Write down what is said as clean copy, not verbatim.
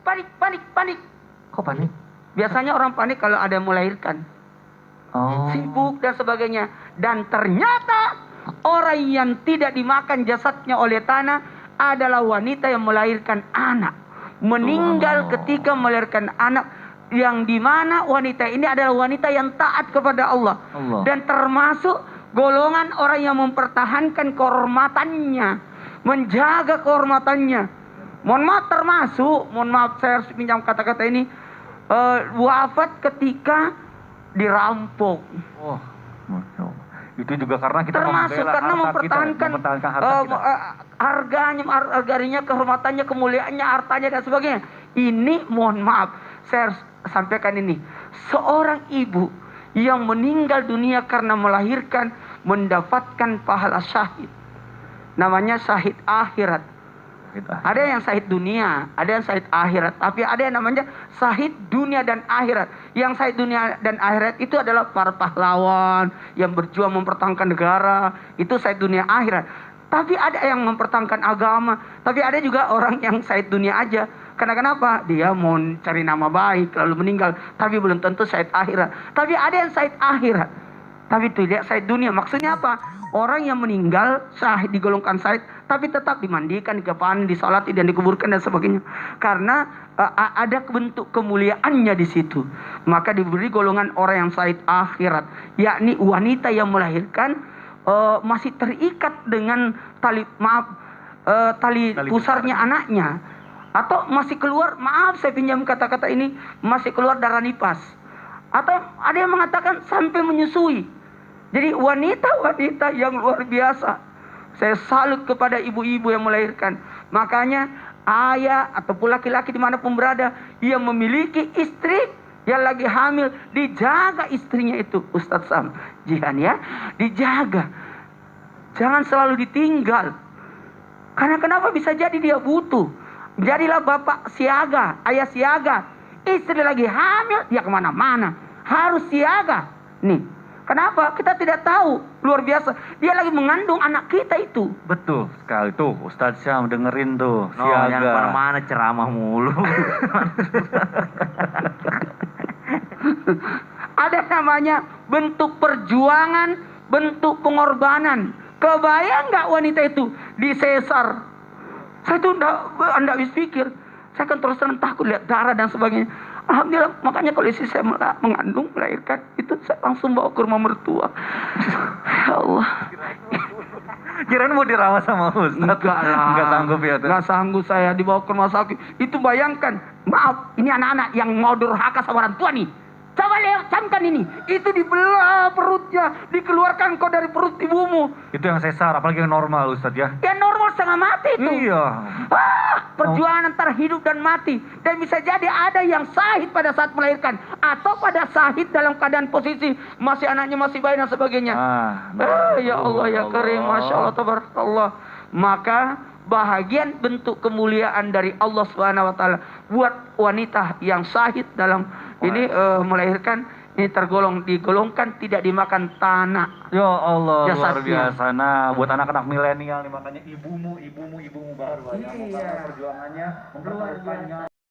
panik, panik, panik. Kok panik? Biasanya orang panik kalau ada yang melahirkan. Oh. Sibuk dan sebagainya. Dan ternyata orang yang tidak dimakan jasadnya oleh tanah adalah wanita yang melahirkan anak. Meninggal ketika melahirkan anak, yang dimana wanita ini adalah wanita yang taat kepada Allah. Dan termasuk golongan orang yang mempertahankan kehormatannya, menjaga kehormatannya. Mohon maaf saya harus pinjam kata-kata ini, wafat ketika dirampok. Oh, itu juga karena kita termasuk karena mempertahankan harganya, kehormatannya, kemuliaannya, hartanya dan sebagainya. Ini mohon maaf, saya harus sampaikan ini. Seorang ibu yang meninggal dunia karena melahirkan mendapatkan pahala syahid. Namanya syahid akhirat. Ada yang syahid dunia, ada yang syahid akhirat. Tapi ada yang namanya syahid dunia dan akhirat. Yang syahid dunia dan akhirat itu adalah para pahlawan yang berjuang mempertahankan negara. Itu syahid dunia akhirat. Tapi ada yang mempertahankan agama. Tapi ada juga orang yang syahid dunia aja. Karena kenapa? Dia mau cari nama baik lalu meninggal. Tapi belum tentu syahid akhirat. Tapi ada yang syahid akhirat, tapi tidak syahid dunia. Maksudnya apa? Orang yang meninggal syahid digolongkan syahid, tapi tetap dimandikan, dikafanin, disolati dan dikuburkan dan sebagainya. Karena ada bentuk kemuliaannya di situ. Maka diberi golongan orang yang syahid akhirat, yakni wanita yang melahirkan masih terikat dengan tali pusarnya anaknya, atau masih keluar, maaf saya pinjam kata-kata ini, masih keluar darah nifas, atau ada yang mengatakan sampai menyusui. Jadi wanita-wanita yang luar biasa. Saya salut kepada ibu-ibu yang melahirkan. Makanya ayah ataupun laki-laki dimanapun berada, yang memiliki istri yang lagi hamil, dijaga istrinya itu, Ustadz Sam Jihan ya, dijaga. Jangan selalu ditinggal. Karena kenapa? Bisa jadi dia butuh. Jadilah bapak siaga, ayah siaga. Istri lagi hamil, dia kemana-mana harus siaga. Nih. Kenapa? Kita tidak tahu. Luar biasa. Dia lagi mengandung anak kita itu. Betul sekali tuh. Ustadz Syam dengerin tuh. Siaga. Jangan kemana-mana ceramah mulu. Ada namanya bentuk perjuangan, bentuk pengorbanan. Kebayang nggak wanita itu disesar? Saya tuh enggak bisa pikir. Saya kan terus terang takut lihat darah dan sebagainya. Alhamdulillah, makanya kalau istri saya mengandung, melahirkan, itu saya langsung bawa ke rumah mertua. Ya Allah. Kirain mau dirawat sama Ustadz. Enggak lah. Enggak sanggup ya. Enggak sanggup saya dibawa ke rumah sakit. Itu bayangkan, maaf, ini anak-anak yang mau durhaka sama orang tua nih. Coba lihat, camkan ini. Itu dibelah perutnya, dikeluarkan kau dari perut ibumu. Itu yang sesar, apalagi yang normal Ustadz ya. Yang normal setengah mati itu. Iya. Perjuangan antara hidup dan mati. Dan bisa jadi ada yang syahid pada saat melahirkan, atau pada syahid dalam keadaan posisi masih anaknya masih bayi dan sebagainya. Ya Allah ya Karim, Masya Allah, Tabarakallah. Maka bahagian bentuk kemuliaan dari Allah Subhanahu wa taala buat wanita yang syahid dalam ini melahirkan, ini digolongkan tidak dimakan tanah. Ya Allah, jasadnya. luar biasa. Nah, buat anak-anak milenial nih, makanya ibumu baru ya. Iya. Perjuangannya mempertahankan